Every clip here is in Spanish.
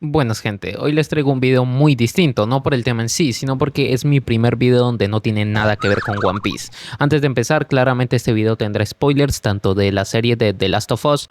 Buenas gente, hoy les traigo un video muy distinto, no por el tema en sí, sino porque es mi primer video donde no tiene nada que ver con One Piece. Antes de empezar, claramente este video tendrá spoilers tanto de la serie de The Last of Us,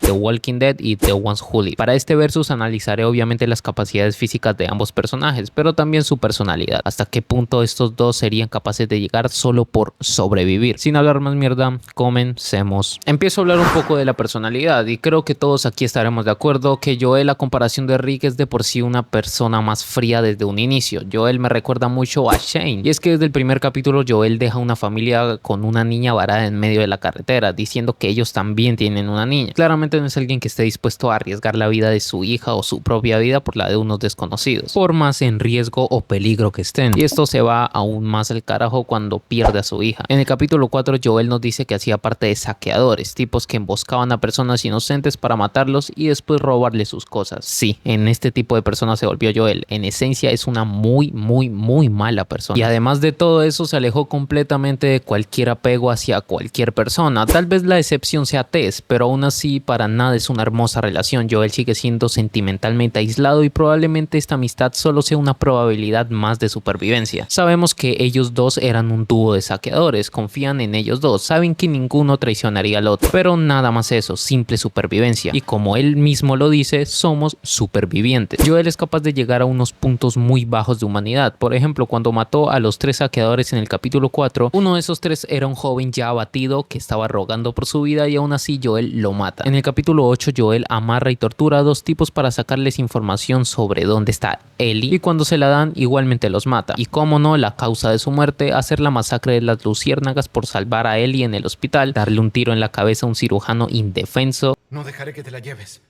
The Walking Dead y The Ones Who Live. Para este versus analizaré obviamente las capacidades físicas de ambos personajes, pero también su personalidad, hasta qué punto estos dos serían capaces de llegar solo por sobrevivir. Sin hablar más mierda, comencemos. Empiezo a hablar un poco de la personalidad y creo que todos aquí estaremos de acuerdo que Joel, a comparación de Rick, es de por sí una persona más fría desde un inicio. Joel me recuerda mucho a Shane, y es que desde el primer capítulo Joel deja una familia con una niña varada en medio de la carretera, diciendo que ellos también tienen una niña. Claramente no es alguien que esté dispuesto a arriesgar la vida de su hija o su propia vida por la de unos desconocidos, por más en riesgo o peligro que estén. Y esto se va aún más al carajo cuando pierde a su hija. En el capítulo 4 Joel nos dice que hacía parte de saqueadores, tipos que emboscaban a personas inocentes para matarlos y después robarles sus cosas. Sí, en este tipo de personas se volvió Joel. En esencia es una muy mala persona. Y además de todo eso se alejó completamente de cualquier apego hacia cualquier persona. Tal vez la excepción sea Tess, pero aún así para nada es una hermosa relación. Joel sigue siendo sentimentalmente aislado y probablemente esta amistad solo sea una probabilidad más de supervivencia. Sabemos que ellos dos eran un dúo de saqueadores, confían en ellos dos, saben que ninguno traicionaría al otro, pero nada más eso, simple supervivencia. Y como él mismo lo dice, somos supervivientes. Joel es capaz de llegar a unos puntos muy bajos de humanidad. Por ejemplo, cuando mató a los 3 saqueadores en el capítulo 4, uno de esos 3 era un joven ya abatido que estaba rogando por su vida y aún así Joel lo mata. En el capítulo 8 Joel amarra y tortura a 2 tipos para sacarles información sobre dónde está Ellie, y cuando se la dan igualmente los mata. Y como no, la causa de su muerte, hacer la masacre de las luciérnagas por salvar a Ellie en el hospital, darle un tiro en la cabeza a un cirujano indefenso. No dejaré que te la lleves.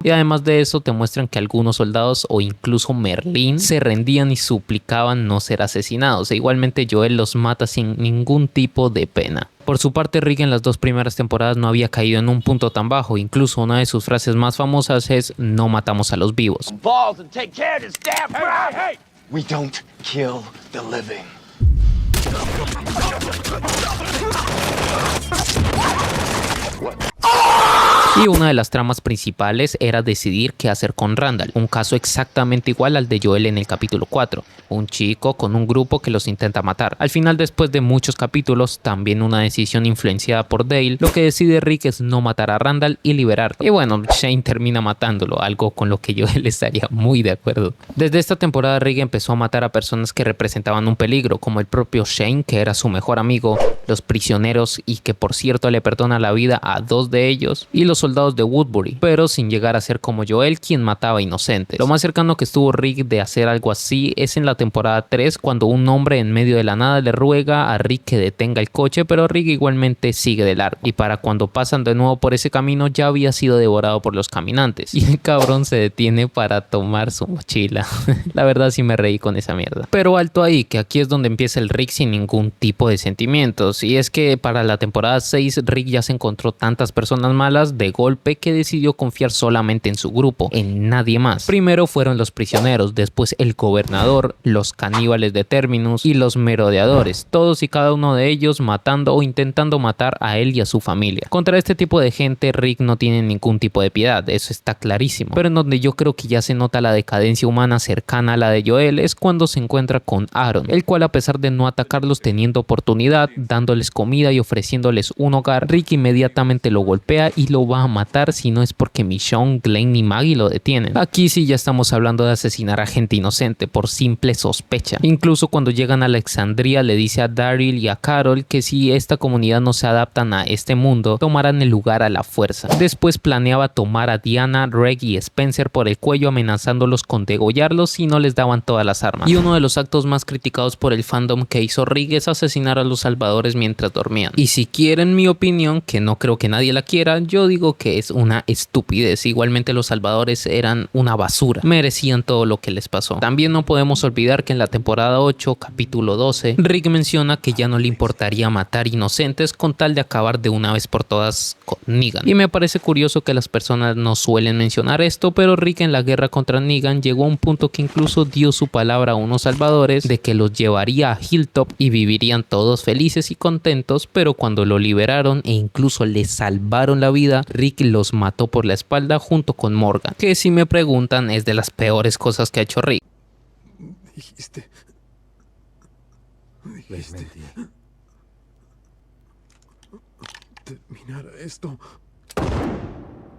Y además de eso te muestran que algunos soldados o incluso Merlín se rendían y suplicaban no ser asesinados, e igualmente Joel los mata sin ningún tipo de pena. Por su parte, Rick en las 2 primeras temporadas no había caído en un punto tan bajo. Incluso una de sus frases más famosas es: no matamos a los vivos. We don't kill the living. Y una de las tramas principales era decidir qué hacer con Randall, un caso exactamente igual al de Joel en el capítulo 4, un chico con un grupo que los intenta matar. Al final, después de muchos capítulos, también una decisión influenciada por Dale, lo que decide Rick es no matar a Randall y liberarlo. Y bueno, Shane termina matándolo, algo con lo que Joel estaría muy de acuerdo. Desde esta temporada Rick empezó a matar a personas que representaban un peligro, como el propio Shane, que era su mejor amigo, los prisioneros y que por cierto le perdona la vida a 2 de ellos, y los soldados de Woodbury, pero sin llegar a ser como Joel, quien mataba inocentes. Lo más cercano que estuvo Rick de hacer algo así es en la temporada 3, cuando un hombre en medio de la nada le ruega a Rick que detenga el coche, pero Rick igualmente sigue de largo, y para cuando pasan de nuevo por ese camino ya había sido devorado por los caminantes, y el cabrón se detiene para tomar su mochila. La verdad sí me reí con esa mierda. Pero alto ahí, que aquí es donde empieza el Rick sin ningún tipo de sentimientos, y es que para la temporada 6 Rick ya se encontró tantas personas malas de golpe que decidió confiar solamente en su grupo, en nadie más. Primero fueron los prisioneros, después el gobernador, los caníbales de Terminus y los merodeadores, todos y cada uno de ellos matando o intentando matar a él y a su familia. Contra este tipo de gente Rick no tiene ningún tipo de piedad, eso está clarísimo, pero en donde yo creo que ya se nota la decadencia humana cercana a la de Joel es cuando se encuentra con Aaron, el cual, a pesar de no atacarlos teniendo oportunidad, dándoles comida y ofreciéndoles un hogar, Rick inmediatamente lo golpea y lo va a matar si no es porque Michonne, Glenn y Maggie lo detienen. Aquí sí ya estamos hablando de asesinar a gente inocente por simple sospecha. Incluso cuando llegan a Alexandria le dice a Daryl y a Carol que si esta comunidad no se adaptan a este mundo, tomarán el lugar a la fuerza. Después planeaba tomar a Diana, Reg y Spencer por el cuello, amenazándolos con degollarlos si no les daban todas las armas. Y uno de los actos más criticados por el fandom que hizo Rick es asesinar a los salvadores mientras dormían. Y si quieren mi opinión, que no creo que nadie la quiera, yo digo digo que es una estupidez. Igualmente los salvadores eran una basura, merecían todo lo que les pasó. También no podemos olvidar que en la temporada 8, capítulo 12, Rick menciona que ya no le importaría matar inocentes con tal de acabar de una vez por todas con Negan. Y me parece curioso que las personas no suelen mencionar esto, pero Rick en la guerra contra Negan llegó a un punto que incluso dio su palabra a unos salvadores de que los llevaría a Hilltop y vivirían todos felices y contentos, pero cuando lo liberaron e incluso les salvaron la vida, Rick los mató por la espalda junto con Morgan, que si me preguntan es de las peores cosas que ha hecho Rick. Dijiste. Terminar esto.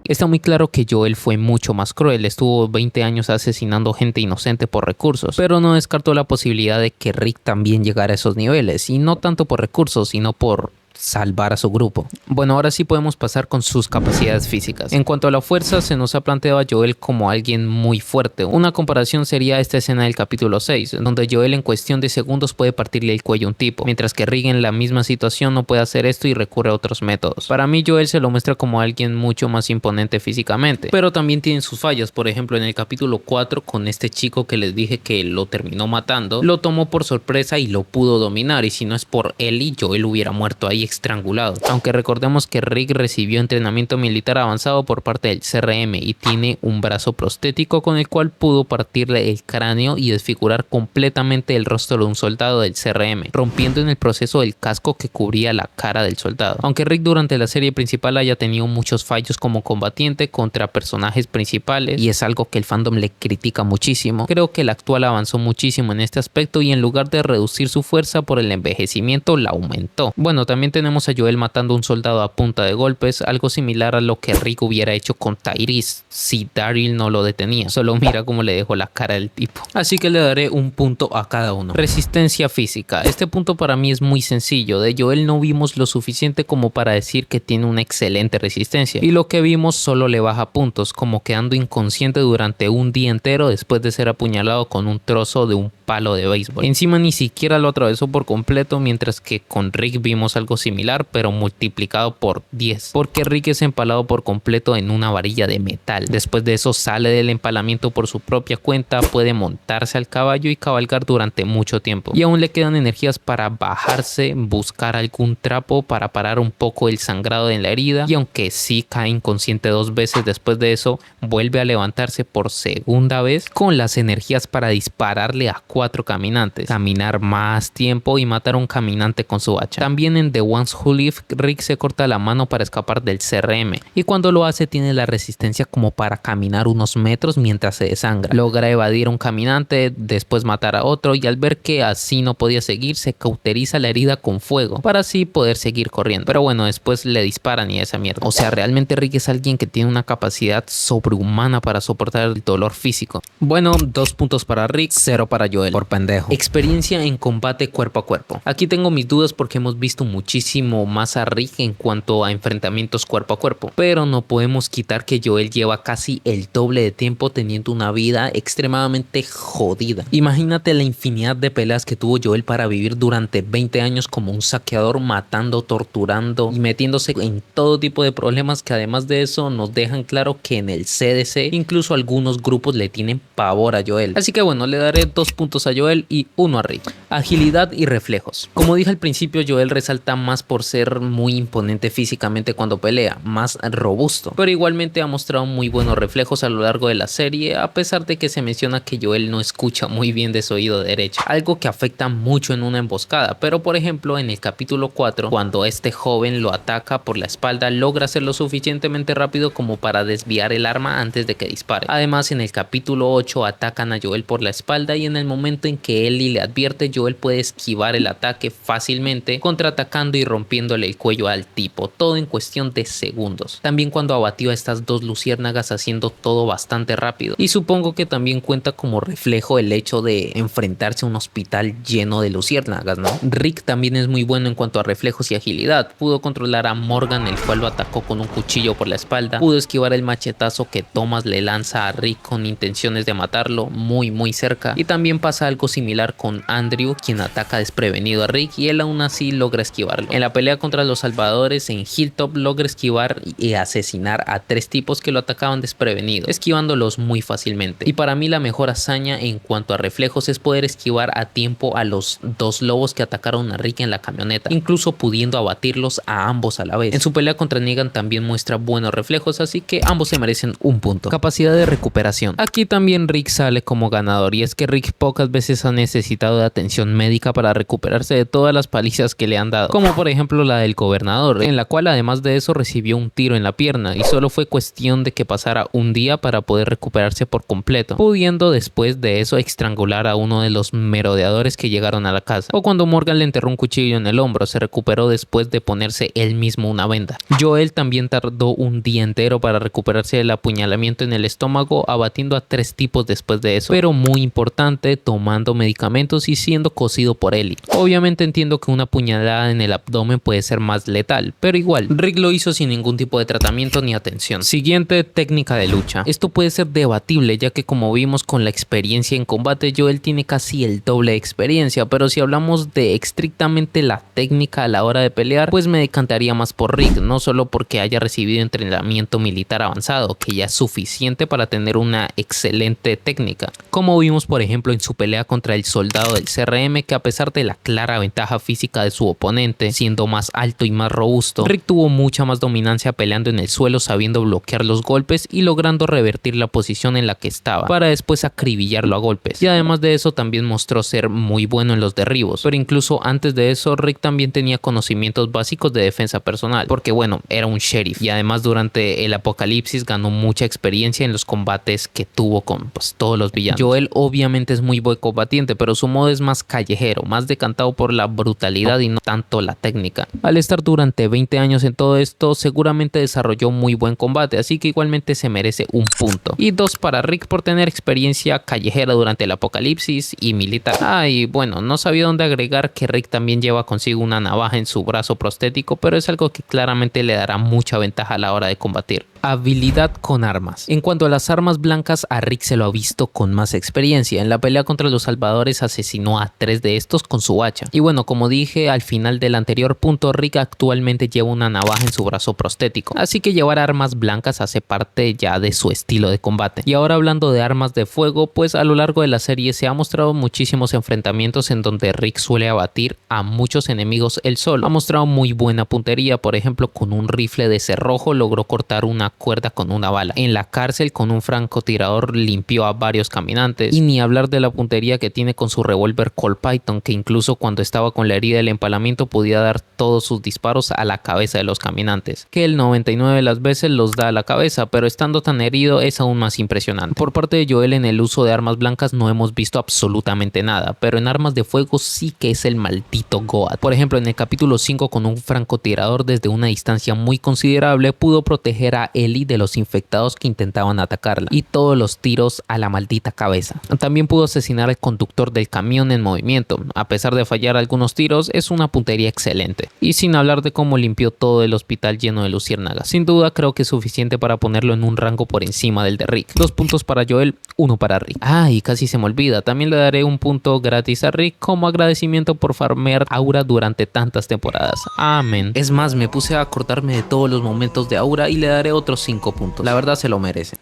Está muy claro que Joel fue mucho más cruel, estuvo 20 años asesinando gente inocente por recursos, pero no descartó la posibilidad de que Rick también llegara a esos niveles, y no tanto por recursos, sino por salvar a su grupo. Bueno, ahora sí podemos pasar con sus capacidades físicas. En cuanto a la fuerza, se nos ha planteado a Joel como alguien muy fuerte. Una comparación sería esta escena del capítulo 6, donde Joel en cuestión de segundos puede partirle el cuello a un tipo, mientras que Rick en la misma situación no puede hacer esto y recurre a otros métodos. Para mí Joel se lo muestra como alguien mucho más imponente físicamente, pero también tiene sus fallas. Por ejemplo, en el capítulo 4, con este chico que les dije que lo terminó matando, lo tomó por sorpresa y lo pudo dominar, y si no es por Ellie, Joel hubiera muerto ahí estrangulado. Aunque recordemos que Rick recibió entrenamiento militar avanzado por parte del CRM y tiene un brazo prostético con el cual pudo partirle el cráneo y desfigurar completamente el rostro de un soldado del CRM, rompiendo en el proceso el casco que cubría la cara del soldado. Aunque Rick durante la serie principal haya tenido muchos fallos como combatiente contra personajes principales, y es algo que el fandom le critica muchísimo, creo que el actual avanzó muchísimo en este aspecto y en lugar de reducir su fuerza por el envejecimiento la aumentó. Bueno, también tenemos a Joel matando a un soldado a punta de golpes, algo similar a lo que Rick hubiera hecho con Tyrese si Daryl no lo detenía. Solo mira cómo le dejó la cara del tipo. Así que le daré un punto a cada uno. Resistencia física. Este punto para mí es muy sencillo. De Joel no vimos lo suficiente como para decir que tiene una excelente resistencia, y lo que vimos solo le baja puntos, como quedando inconsciente durante un día entero después de ser apuñalado con un trozo de un palo de béisbol. Encima ni siquiera lo atravesó por completo, mientras que con Rick vimos algo similar pero multiplicado por 10, porque Rick es empalado por completo en una varilla de metal. Después de eso sale del empalamiento por su propia cuenta, puede montarse al caballo y cabalgar durante mucho tiempo, y aún le quedan energías para bajarse, buscar algún trapo para parar un poco el sangrado de la herida, y aunque sí cae inconsciente 2 veces después de eso, vuelve a levantarse por segunda vez con las energías para dispararle a 4 caminantes, caminar más tiempo y matar a un caminante con su hacha. También en The Ones Who Live, Rick se corta la mano para escapar del CRM, y cuando lo hace tiene la resistencia como para caminar unos metros mientras se desangra. Logra evadir a un caminante, después matar a otro, y al ver que así no podía seguir, se cauteriza la herida con fuego para así poder seguir corriendo. Pero bueno, después le disparan y esa mierda. O sea, realmente Rick es alguien que tiene una capacidad sobrehumana para soportar el dolor físico. Bueno, 2 puntos para Rick, 0 para Joel. Por pendejo. Experiencia en combate cuerpo a cuerpo. Aquí tengo mis dudas porque hemos visto muchísimo más a Rick en cuanto a enfrentamientos cuerpo a cuerpo, pero no podemos quitar que Joel lleva casi el doble de tiempo teniendo una vida extremadamente jodida. Imagínate la infinidad de peleas que tuvo Joel para vivir durante 20 años como un saqueador, matando, torturando y metiéndose en todo tipo de problemas, que además de eso nos dejan claro que en el CDC incluso algunos grupos le tienen pavor a Joel. Así que bueno, le daré 2 puntos a Joel y 1 a Rick. Agilidad y reflejos. Como dije al principio, Joel resalta más por ser muy imponente físicamente cuando pelea, más robusto, pero igualmente ha mostrado muy buenos reflejos a lo largo de la serie, a pesar de que se menciona que Joel no escucha muy bien de su oído derecho, algo que afecta mucho en una emboscada. Pero por ejemplo en el capítulo 4, cuando este joven lo ataca por la espalda, logra hacerlo suficientemente rápido como para desviar el arma antes de que dispare. Además en el capítulo 8 atacan a Joel por la espalda, y en el momento en que Ellie le advierte, Joel puede esquivar el ataque fácilmente, contraatacando y rompiéndole el cuello al tipo, todo en cuestión de segundos. También cuando abatió a estas 2 luciérnagas haciendo todo bastante rápido, y supongo que también cuenta como reflejo el hecho de enfrentarse a un hospital lleno de luciérnagas, ¿no? Rick también es muy bueno en cuanto a reflejos y agilidad. Pudo controlar a Morgan, el cual lo atacó con un cuchillo por la espalda, pudo esquivar el machetazo que Thomas le lanza a Rick con intenciones de matarlo muy cerca, y también pasa algo similar con Andrew, quien ataca desprevenido a Rick y él aún así logra esquivarlo. suelo. En la pelea contra los salvadores en Hilltop logra esquivar y asesinar a 3 tipos que lo atacaban desprevenido, esquivándolos muy fácilmente. Y para mí la mejor hazaña en cuanto a reflejos es poder esquivar a tiempo a los 2 lobos que atacaron a Rick en la camioneta, incluso pudiendo abatirlos a ambos a la vez. En su pelea contra Negan también muestra buenos reflejos, así que ambos se merecen un punto. Capacidad de recuperación. Aquí también Rick sale como ganador, y es que Rick pocas veces ha necesitado de atención médica para recuperarse de todas las palizas que le han dado, como por ejemplo la del gobernador, en la cual además de eso recibió un tiro en la pierna y solo fue cuestión de que pasara un día para poder recuperarse por completo, pudiendo después de eso estrangular a uno de los merodeadores que llegaron a la casa. O cuando Morgan le enterró un cuchillo en el hombro, se recuperó después de ponerse él mismo una venda. Joel también tardó un día entero para recuperarse del apuñalamiento en el estómago, abatiendo a 3 tipos después de eso, pero muy importante, tomando medicamentos y siendo cosido por Ellie. Obviamente entiendo que una puñalada en el abdomen puede ser más letal, pero igual, Rick lo hizo sin ningún tipo de tratamiento ni atención. Siguiente, técnica de lucha. Esto puede ser debatible, ya que como vimos con la experiencia en combate, Joel tiene casi el doble de experiencia, pero si hablamos de estrictamente la técnica a la hora de pelear, pues me decantaría más por Rick, no solo porque haya recibido entrenamiento militar avanzado, que ya es suficiente para tener una excelente técnica, como vimos por ejemplo en su pelea contra el soldado del CRM, que a pesar de la clara ventaja física de su oponente, siendo más alto y más robusto, Rick tuvo mucha más dominancia peleando en el suelo, sabiendo bloquear los golpes y logrando revertir la posición en la que estaba, para después acribillarlo a golpes. Y además de eso también mostró ser muy bueno en los derribos, pero incluso antes de eso Rick también tenía conocimientos básicos de defensa personal, porque bueno, era un sheriff, y además durante el apocalipsis ganó mucha experiencia en los combates que tuvo con todos los villanos. Joel obviamente es muy buen combatiente, pero su modo es más callejero, más decantado por la brutalidad y no tanto la técnica. Al estar durante 20 años en todo esto, seguramente desarrolló muy buen combate, así que igualmente se merece un punto. Y 2 para Rick por tener experiencia callejera durante el apocalipsis y militar. Y bueno, no sabía dónde agregar que Rick también lleva consigo una navaja en su brazo prostético, pero es algo que claramente le dará mucha ventaja a la hora de combatir. Habilidad con armas. En cuanto a las armas blancas, a Rick se lo ha visto con más experiencia. En la pelea contra los salvadores asesinó a 3 de estos con su hacha. Y bueno, como dije al final del anterior punto, Rick actualmente lleva una navaja en su brazo prostético, así que llevar armas blancas hace parte ya de su estilo de combate. Y ahora hablando de armas de fuego, pues a lo largo de la serie se ha mostrado muchísimos enfrentamientos en donde Rick suele abatir a muchos enemigos él solo. Ha mostrado muy buena puntería, por ejemplo con un rifle de cerrojo logró cortar una cuerda con una bala. En la cárcel con un francotirador limpió a varios caminantes, y ni hablar de la puntería que tiene con su revólver Colt Python, que incluso cuando estaba con la herida del empalamiento podía dar todos sus disparos a la cabeza de los caminantes, que el 99 de las veces los da a la cabeza, pero estando tan herido es aún más impresionante. Por parte de Joel en el uso de armas blancas no hemos visto absolutamente nada, pero en armas de fuego sí que es el maldito Goat. Por ejemplo en el capítulo 5 con un francotirador desde una distancia muy considerable pudo proteger a Ellie de los infectados que intentaban atacarla, y todos los tiros a la maldita cabeza. También pudo asesinar al conductor del camión en movimiento. A pesar de fallar algunos tiros, es una puntería excelente. Y sin hablar de cómo limpió todo el hospital lleno de luciérnagas. Sin duda creo que es suficiente para ponerlo en un rango por encima del de Rick. 2 puntos para Joel, 1 para Rick. Y casi se me olvida, también le daré un punto gratis a Rick como agradecimiento por farmear Aura durante tantas temporadas. Amén. Es más, me puse a acordarme de todos los momentos de Aura y le daré otros 5 puntos. La verdad se lo merece.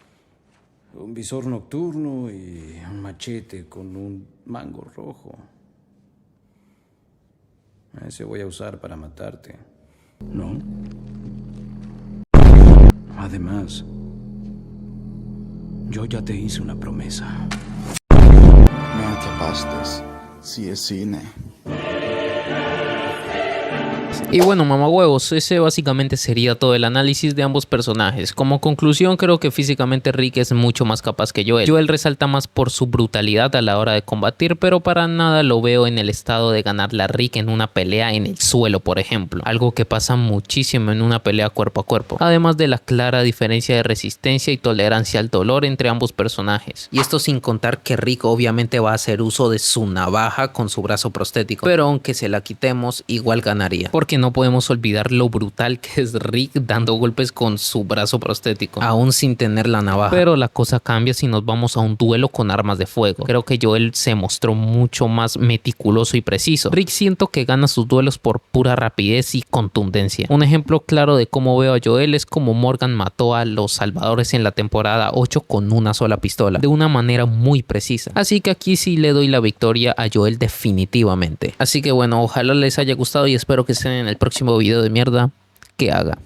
Un visor nocturno y un machete con un mango rojo. Ese voy a usar para matarte. ¿No? Además, yo ya te hice una promesa. Me atrapaste. Sí es cine. Y bueno, mamahuevos, ese básicamente sería todo el análisis de ambos personajes. Como conclusión, creo que físicamente Rick es mucho más capaz que Joel. Joel resalta más por su brutalidad a la hora de combatir, pero para nada lo veo en el estado de ganarle a Rick en una pelea en el suelo, por ejemplo. Algo que pasa muchísimo en una pelea cuerpo a cuerpo. Además de la clara diferencia de resistencia y tolerancia al dolor entre ambos personajes. Y esto sin contar que Rick obviamente va a hacer uso de su navaja con su brazo prostético. Pero aunque se la quitemos, igual ganaría. Porque no podemos olvidar lo brutal que es Rick dando golpes con su brazo prostético, aún sin tener la navaja. Pero la cosa cambia si nos vamos a un duelo con armas de fuego. Creo que Joel se mostró mucho más meticuloso y preciso. Rick siento que gana sus duelos por pura rapidez y contundencia. Un ejemplo claro de cómo veo a Joel es como Morgan mató a los salvadores en la temporada 8 con una sola pistola, de una manera muy precisa. Así que aquí sí le doy la victoria a Joel definitivamente. Así que bueno, ojalá les haya gustado y espero que estén en el próximo video de mierda que haga.